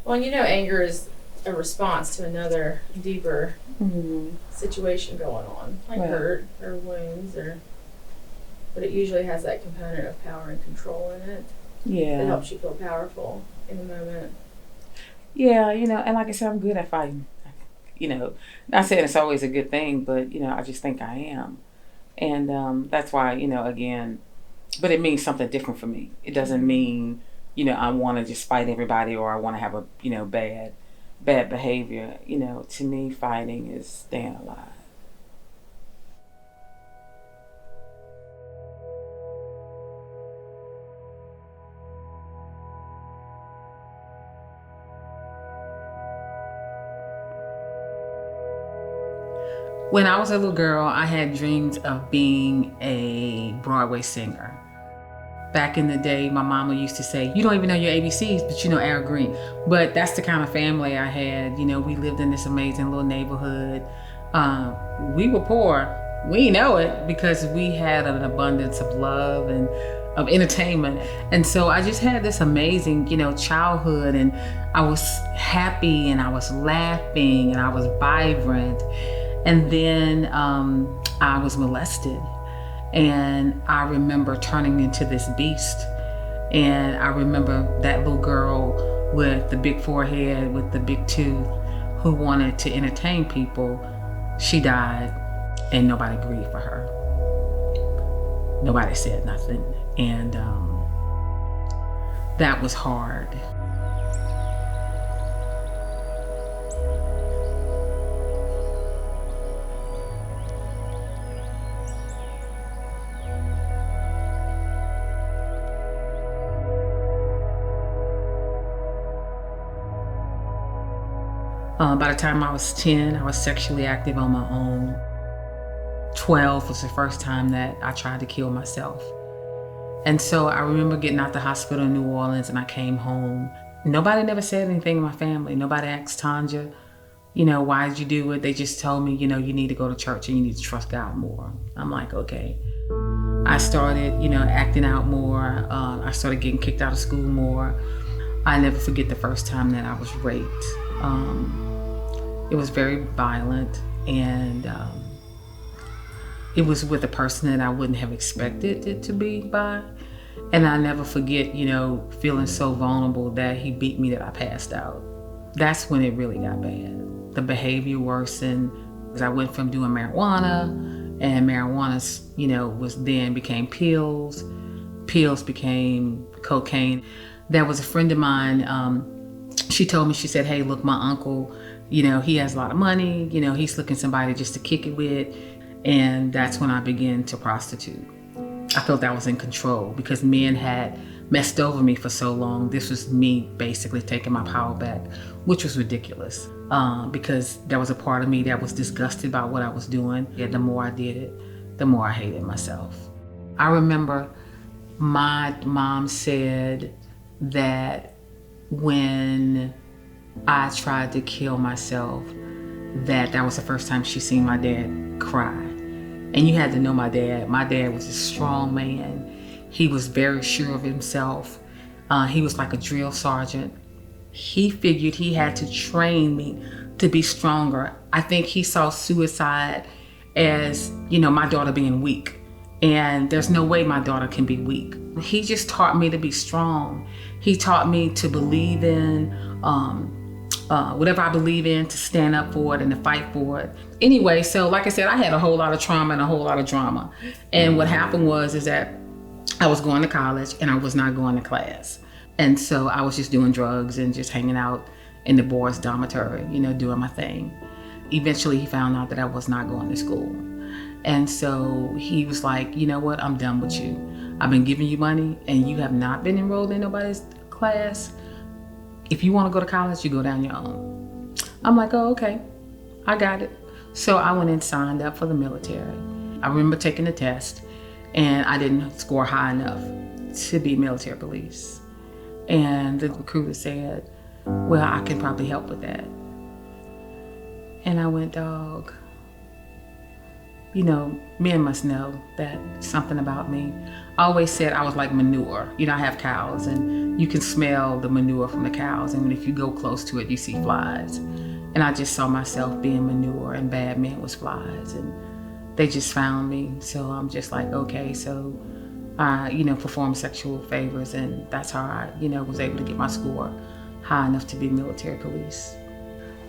Well, anger is a response to another deeper situation going on, like hurt or wounds, but it usually has that component of power and control in it. Yeah. It helps you feel powerful in the moment. Yeah, and like I said, I'm good at fighting. Not saying it's always a good thing, but, I just think I am. And that's why, again, but it means something different for me. It doesn't mean, I want to just fight everybody or I want to have a, bad behavior. To me, fighting is staying alive. When I was a little girl, I had dreams of being a Broadway singer. Back in the day, my mama used to say, you don't even know your ABCs, but you know Al Green. But that's the kind of family I had. We lived in this amazing little neighborhood. We were poor. We know it because we had an abundance of love and of entertainment. And so I just had this amazing, childhood, and I was happy and I was laughing and I was vibrant. And then I was molested. And I remember turning into this beast. And I remember that little girl with the big forehead, with the big tooth, who wanted to entertain people. She died, and nobody grieved for her. Nobody said nothing. And that was hard. By the time I was 10, I was sexually active on my own. 12 was the first time that I tried to kill myself. And so I remember getting out the hospital in New Orleans and I came home. Nobody never said anything in my family. Nobody asked Tonja, why did you do it? They just told me, you need to go to church and you need to trust God more. I'm like, okay. I started, acting out more. I started getting kicked out of school more. I never forget the first time that I was raped. It was very violent, and it was with a person that I wouldn't have expected it to be by. And I never forget, feeling so vulnerable that he beat me that I passed out. That's when it really got bad. The behavior worsened. I went from doing marijuana, and marijuana, became pills. Pills became cocaine. There was a friend of mine, she told me, she said, hey, look, my uncle, he has a lot of money, he's looking somebody just to kick it with. And that's when I began to prostitute. I felt I was in control because men had messed over me for so long. This was me basically taking my power back, which was ridiculous because there was a part of me that was disgusted by what I was doing. And the more I did it, the more I hated myself. I remember my mom said that when I tried to kill myself, that was the first time she seen my dad cry. And you had to know my dad. My dad was a strong man. He was very sure of himself. He was like a drill sergeant. He figured he had to train me to be stronger. I think he saw suicide as, my daughter being weak. And there's no way my daughter can be weak. He just taught me to be strong. He taught me to believe in whatever I believe in, to stand up for it and to fight for it. Anyway, so like I said, I had a whole lot of trauma and a whole lot of drama. And what happened is that I was going to college and I was not going to class. And so I was just doing drugs and just hanging out in the boys' dormitory, doing my thing. Eventually he found out that I was not going to school. And so he was like, you know what, I'm done with you. I've been giving you money and you have not been enrolled in nobody's class. If you want to go to college, you go down your own. I'm like, oh, okay, I got it. So I went and signed up for the military. I remember taking the test and I didn't score high enough to be military police. And the recruiter said, well, I can probably help with that. And I went, dog, men must know that something about me. I always said I was like manure. I have cows, and you can smell the manure from the cows, and if you go close to it, you see flies. And I just saw myself being manure, and bad men was flies, and they just found me. So I'm just like, okay, so I, perform sexual favors, and that's how I, was able to get my score high enough to be military police.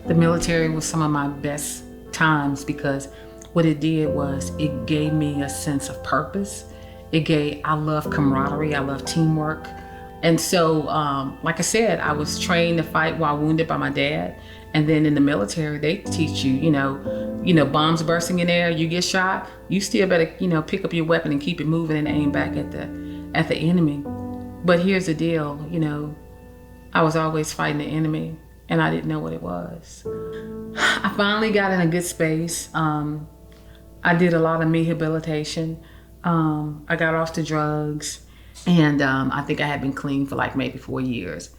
The military was some of my best times because what it did was it gave me a sense of purpose. I love camaraderie, I love teamwork. And so, like I said, I was trained to fight while wounded by my dad. And then in the military, they teach you, bombs bursting in air, you get shot, you still better, pick up your weapon and keep it moving and aim back at the enemy. But here's the deal, I was always fighting the enemy, and I didn't know what it was. I finally got in a good space. I did a lot of rehabilitation. I got off the drugs, and I think I had been clean for like maybe 4 years.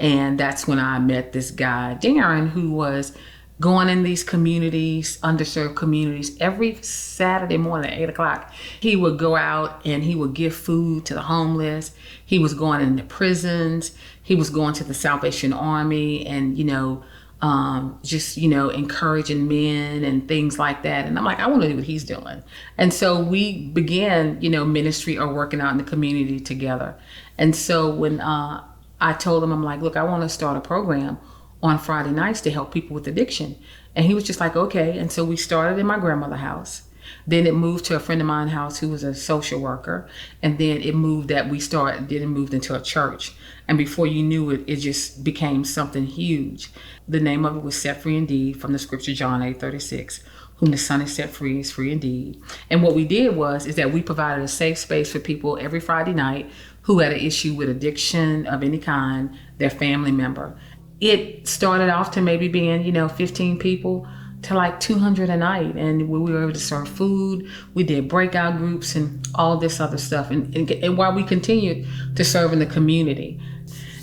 And that's when I met this guy, Darren, who was going in these communities, underserved communities, every Saturday morning at 8 o'clock. He would go out and he would give food to the homeless. He was going into prisons. He was going to the Salvation Army and, just, encouraging men and things like that. And I'm like, I want to do what he's doing. And so we began, ministry or working out in the community together. And so when I told him, I'm like, look, I want to start a program on Friday nights to help people with addiction. And he was just like, okay. And so we started in my grandmother's house. Then it moved to a friend of mine's house who was a social worker. And then it moved into a church. And before you knew it, it just became something huge. The name of it was Set Free Indeed, from the scripture John 8:36. Whom the Son is set free is free indeed. And what we did is that we provided a safe space for people every Friday night who had an issue with addiction of any kind, their family member. It started off to maybe being, 15 people to like 200 a night. And we were able to serve food. We did breakout groups and all this other stuff. And while we continued to serve in the community.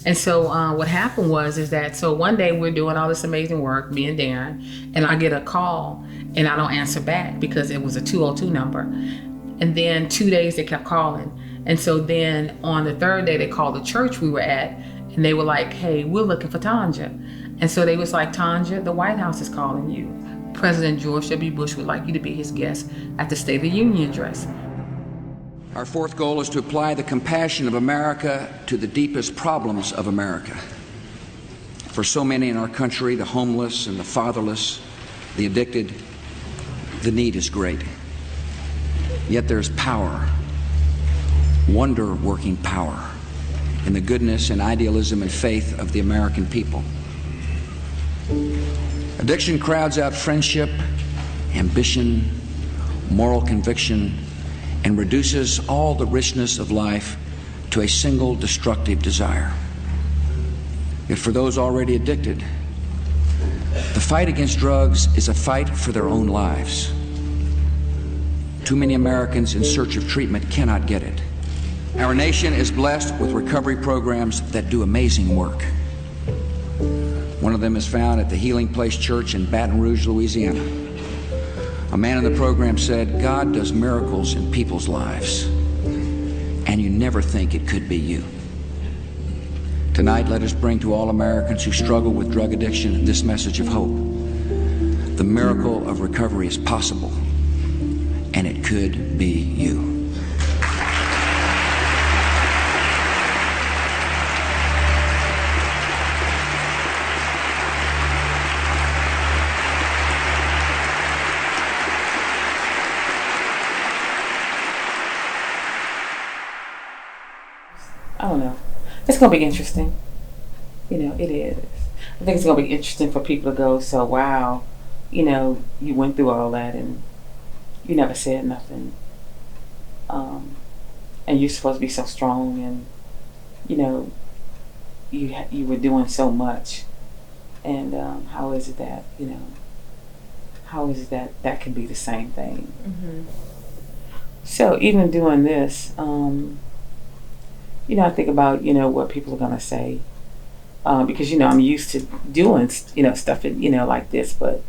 And so what happened is that one day we're doing all this amazing work, me and Darren, and I get a call and I don't answer back because it was a 202 number. And then 2 days they kept calling. And so then on the third day they called the church we were at and they were like, hey, we're looking for Tonja. And so they was like, Tonja, the White House is calling you. President George W. Bush would like you to be his guest at the State of the Union address. Our fourth goal is to apply the compassion of America to the deepest problems of America. For so many in our country, the homeless and the fatherless, the addicted, the need is great. Yet there's power, wonder-working power, in the goodness and idealism and faith of the American people. Addiction crowds out friendship, ambition, moral conviction, and reduces all the richness of life to a single destructive desire. Yet for those already addicted, the fight against drugs is a fight for their own lives. Too many Americans in search of treatment cannot get it. Our nation is blessed with recovery programs that do amazing work. One of them is found at the Healing Place Church in Baton Rouge, Louisiana. A man in the program said, God does miracles in people's lives, and you never think it could be you. Tonight, let us bring to all Americans who struggle with drug addiction this message of hope. The miracle of recovery is possible, and it could be you. I don't know. It's going to be interesting. It is. I think it's going to be interesting for people to go, so wow, you went through all that and you never said nothing. And you're supposed to be so strong and, you were doing so much. And how is it that, that can be the same thing? Mm-hmm. So even doing this, I think about, what people are going to say. Because, I'm used to doing, stuff, like this. But,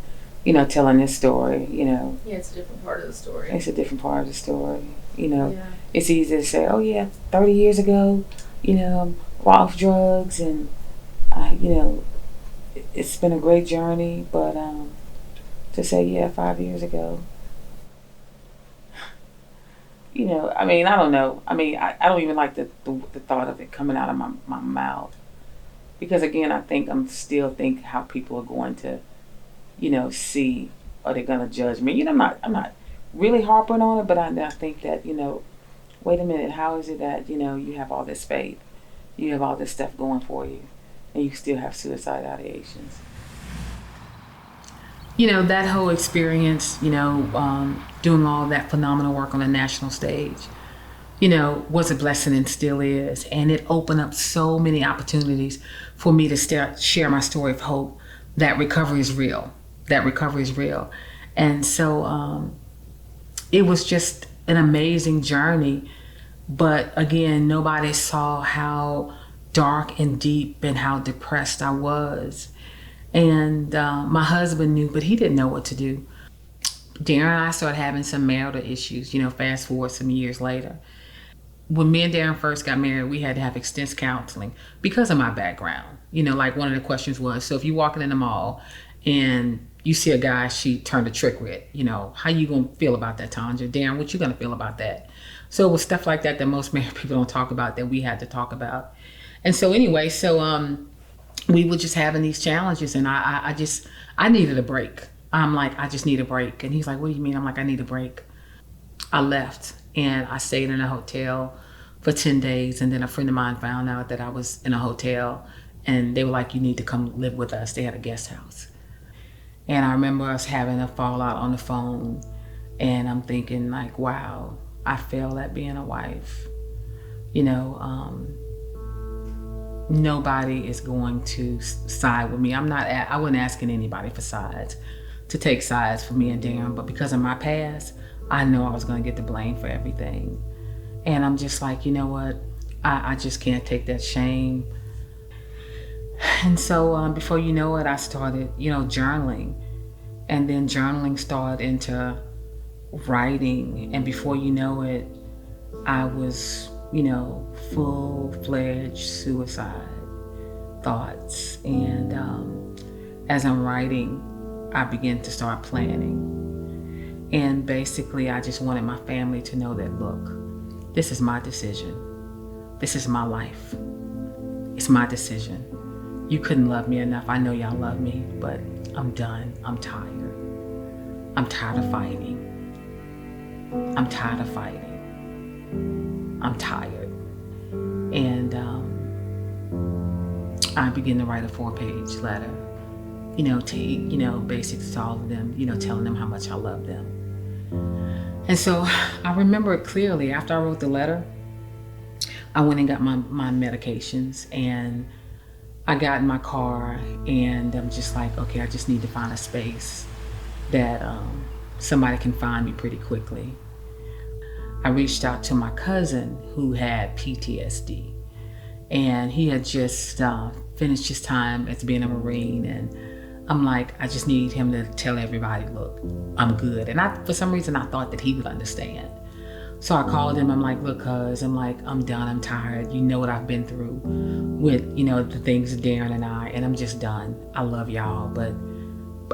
telling this story, Yeah, it's a different part of the story. It's a different part of the story, Yeah. It's easy to say, oh yeah, 30 years ago, I'm off drugs and, it's been a great journey, but to say, yeah, 5 years ago, I don't know. I don't even like the thought of it coming out of my mouth. Because again, I think I'm still think how people are going to, see, or they're going to judge me. I'm not really harping on it, but I think that, wait a minute, how is it that, you have all this faith, you have all this stuff going for you, and you still have suicide ideations? That whole experience, doing all that phenomenal work on a national stage, was a blessing and still is. And it opened up so many opportunities for me to share my story of hope, that recovery is real. And so it was just an amazing journey. But again, nobody saw how dark and deep and how depressed I was. And my husband knew, but he didn't know what to do. Darren and I started having some marital issues, fast forward some years later. When me and Darren first got married, we had to have extensive counseling because of my background. Like one of the questions was, so if you're walking in the mall and you see a guy she turned a trick with, how you gonna feel about that, Tonja? Darren, what you gonna feel about that? So it was stuff like that most married people don't talk about, that we had to talk about. And so anyway, we were just having these challenges, and I needed a break. I'm like, I just need a break. And he's like, what do you mean? I'm like, I need a break. I left and I stayed in a hotel for 10 days. And then a friend of mine found out that I was in a hotel, and they were like, you need to come live with us. They had a guest house. And I remember us having a fallout on the phone, and I'm thinking like, wow, I failed at being a wife. Nobody is going to side with me. I wasn't asking anybody for sides, to take sides for me and Darren, but because of my past, I know I was going to get the blame for everything. And I'm just like, you know what? I just can't take that shame. And so before you know it, I started, journaling. And then journaling started into writing. And before you know it, I was, full-fledged suicide thoughts. And as I'm writing, I began to start planning. And basically, I just wanted my family to know that, look, this is my decision. This is my life. It's my decision. You couldn't love me enough. I know y'all love me, but I'm done. I'm tired. I'm tired of fighting. I'm tired of fighting. I'm tired. And I began to write a 4-page letter, basics to all of them, telling them how much I love them. And so I remember it clearly. After I wrote the letter, I went and got my medications, and I got in my car, and I'm just like, okay, I just need to find a space that somebody can find me pretty quickly. I reached out to my cousin who had PTSD, and he had just finished his time as being a Marine, and I'm like, I just need him to tell everybody, look, I'm good. And for some reason, I thought that he would understand. So I called him. I'm like, look, cuz, I'm done. I'm tired. You know what I've been through with, the things of Darren and I, and I'm just done. I love y'all, but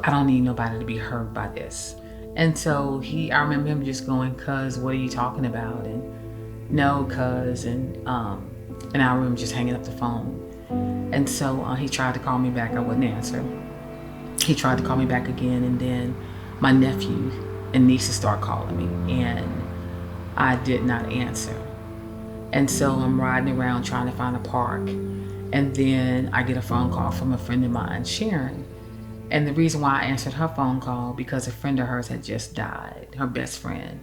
I don't need nobody to be hurt by this. And so I remember him just going, cuz, what are you talking about? And no, cuz, and I remember just hanging up the phone. And so he tried to call me back. I wouldn't answer. He tried to call me back again, and then my nephew and nieces start calling me, and I did not answer. And so I'm riding around trying to find a park, and then I get a phone call from a friend of mine, Sharon. And the reason why I answered her phone call, because a friend of hers had just died, her best friend.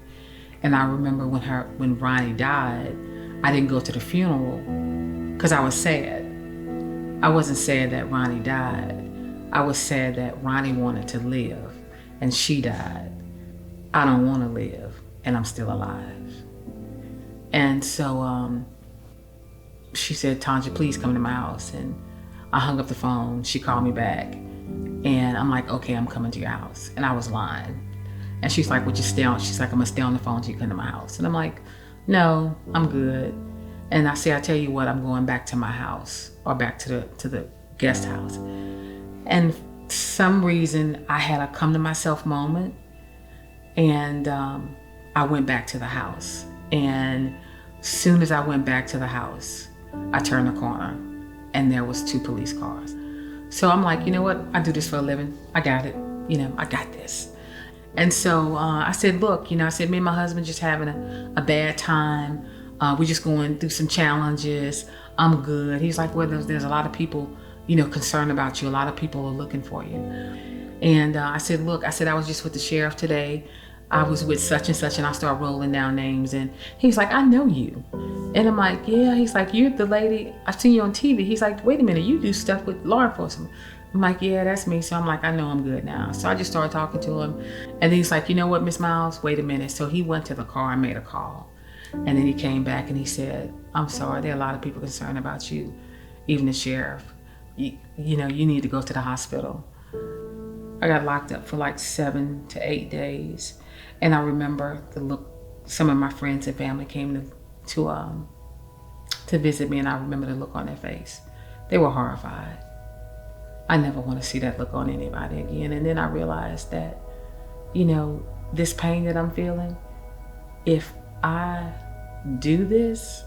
And I remember when Ronnie died, I didn't go to the funeral because I was sad. I wasn't sad that Ronnie died. I was sad that Ronnie wanted to live and she died. I don't want to live, and I'm still alive. And so she said, Tonja, please come to my house. And I hung up the phone. She called me back. And I'm like, okay, I'm coming to your house. And I was lying. And she's like, would you stay on? She's like, I'm gonna stay on the phone till you come to my house. And I'm like, no, I'm good. And I say, I tell you what, I'm going back to my house, or back to the guest house. And for some reason, I had a come to myself moment, and I went back to the house. And as soon as I went back to the house, I turned the corner, and there was 2 police cars. So I'm like, you know what? I do this for a living. I got it. I got this. And so I said, look, I said, me and my husband just having a bad time. We're just going through some challenges. I'm good. He's like, well, there's a lot of people, concerned about you. A lot of people are looking for you. And I said, look, I was just with the sheriff today. I was with such and such, and I started rolling down names. And he's like, I know you. And I'm like, yeah. He's like, you're the lady, I've seen you on TV. He's like, wait a minute, you do stuff with law enforcement. I'm like, yeah, that's me. So I'm like, I know I'm good now. So I just started talking to him. And then he's like, you know what, Miss Myles, wait a minute. So he went to the car and made a call. And then he came back and he said, I'm sorry, there are a lot of people concerned about you, even the sheriff. You need to go to the hospital. I got locked up for like 7 to 8 days. And I remember the look, some of my friends and family came to visit me, and I remember the look on their face. They were horrified. I never want to see that look on anybody again. And then I realized that, this pain that I'm feeling, if I do this,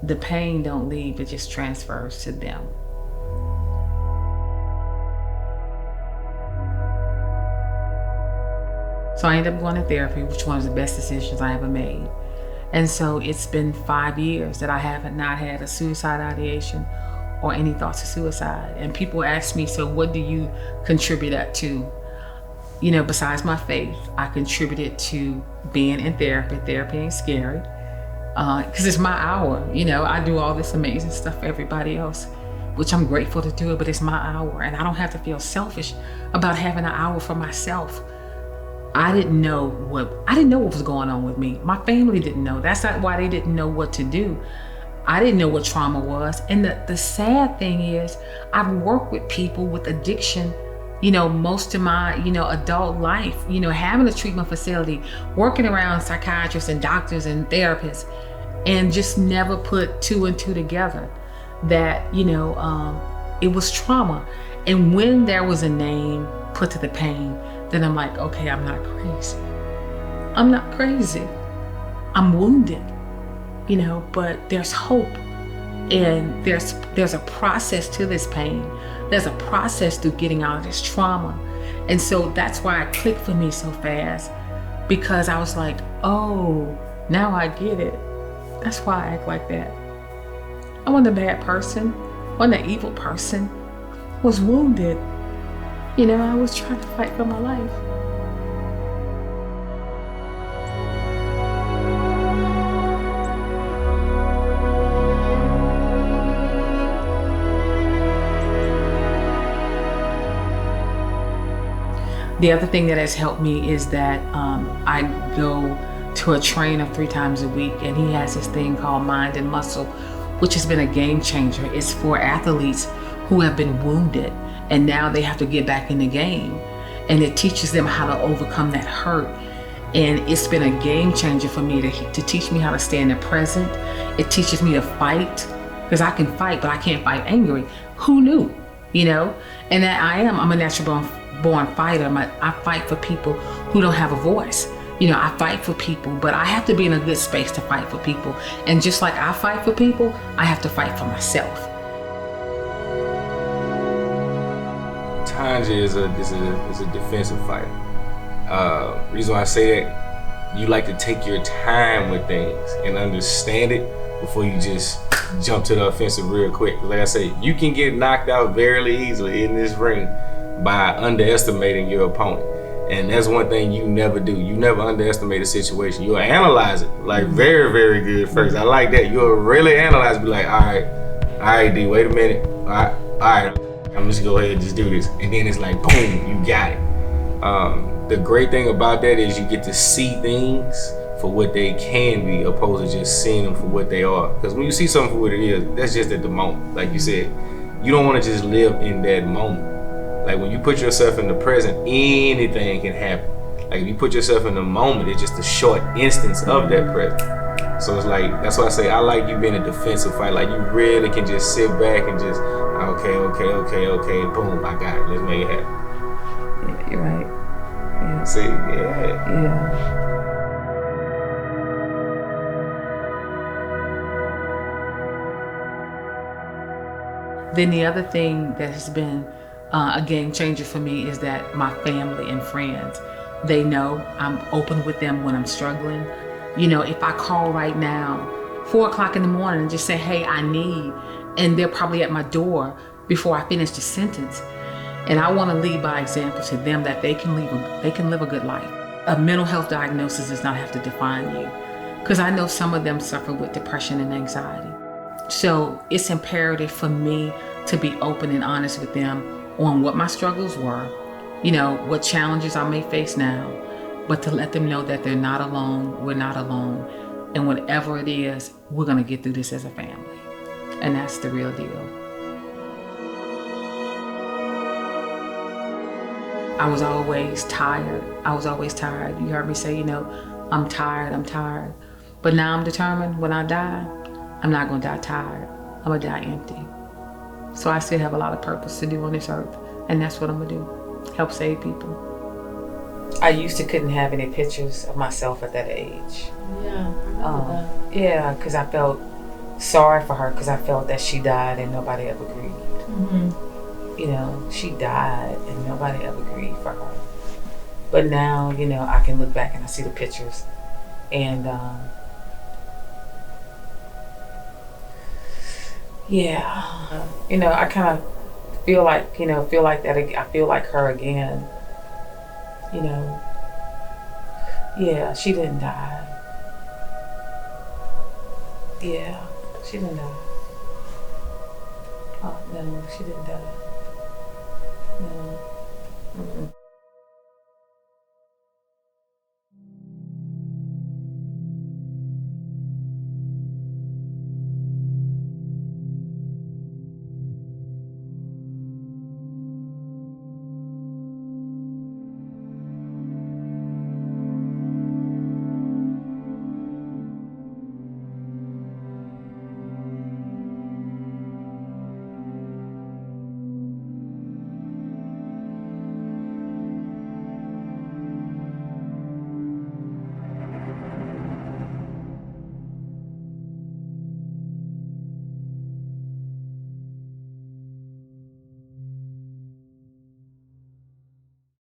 the pain don't leave, it just transfers to them. So I ended up going to therapy, which was one of the best decisions I ever made. And so it's been 5 years that I have not had a suicide ideation or any thoughts of suicide. And people ask me, so what do you contribute that to? Besides my faith, I contributed to being in therapy. Therapy ain't scary, because it's my hour. I do all this amazing stuff for everybody else, which I'm grateful to do it, but it's my hour. And I don't have to feel selfish about having an hour for myself. I didn't know what was going on with me. My family didn't know. That's not why they didn't know what to do. I didn't know what trauma was. And the sad thing is, I've worked with people with addiction, most of my, adult life, having a treatment facility, working around psychiatrists and doctors and therapists, and just never put 2 and 2 together that, it was trauma. And when there was a name put to the pain, then I'm like, okay, I'm not crazy. I'm not crazy. I'm wounded, but there's hope. And there's a process to this pain. There's a process through getting out of this trauma. And so that's why it clicked for me so fast, because I was like, oh, now I get it. That's why I act like that. I wasn't a bad person. I wasn't an evil person. I was wounded. I was trying to fight for my life. The other thing that has helped me is that I go to a trainer 3 times a week, and he has this thing called Mind and Muscle, which has been a game changer. It's for athletes who have been wounded, and now they have to get back in the game. And it teaches them how to overcome that hurt. And it's been a game changer for me to teach me how to stay in the present. It teaches me to fight, because I can fight, but I can't fight angry. Who knew, And that I'm a natural born fighter. I fight for people who don't have a voice. I fight for people, but I have to be in a good space to fight for people. And just like I fight for people, I have to fight for myself. Tonja is a defensive fighter. Reason why I say that, you like to take your time with things and understand it before you just jump to the offensive real quick. Like I say, you can get knocked out very easily in this ring by underestimating your opponent. And that's one thing you never do. You never underestimate a situation. You'll analyze it like very, very good first. I like that. You'll really analyze it, be like, all right, D, wait a minute. All right, I'm just go ahead and just do this. And then it's like, boom, you got it. The great thing about that is you get to see things for what they can be, opposed to just seeing them for what they are. Because when you see something for what it is, that's just at the moment. Like you said, you don't want to just live in that moment. Like when you put yourself in the present, anything can happen. Like if you put yourself in the moment, it's just a short instance of that present. So it's like, that's why I say I like you being a defensive fighter. Like you really can just sit back and just, okay, boom, I got it. Let's make it happen. Yeah, you're right. Yeah. See, yeah. Yeah. Then the other thing that has been a game changer for me is that my family and friends, they know I'm open with them when I'm struggling. You know, if I call right now, 4 o'clock in the morning, and just say, hey, I need, and they're probably at my door before I finish the sentence. And I want to lead by example to them that they can live a good life. A mental health diagnosis does not have to define you, because I know some of them suffer with depression and anxiety. So it's imperative for me to be open and honest with them on what my struggles were, you know, what challenges I may face now, but to let them know that they're not alone, we're not alone, and whatever it is, we're gonna get through this as a family. And that's the real deal. I was always tired. You heard me say, you know, I'm tired. But now I'm determined when I die, I'm not gonna die tired. I'm gonna die empty. So I still have a lot of purpose to do on this earth, and that's what I'm gonna do, help save people. I used to couldn't have any pictures of myself at that age. Yeah, I remember that. Yeah, because I felt sorry for her, because I felt that she died and nobody ever grieved. Mm-hmm. You know, she died and nobody ever grieved for her. But now, you know, I can look back and I see the pictures, and yeah, you know, I kind of feel like that. I feel like her again. You know, yeah, she didn't die. Yeah, she didn't die. Oh no, she didn't die. No. Mm-mm.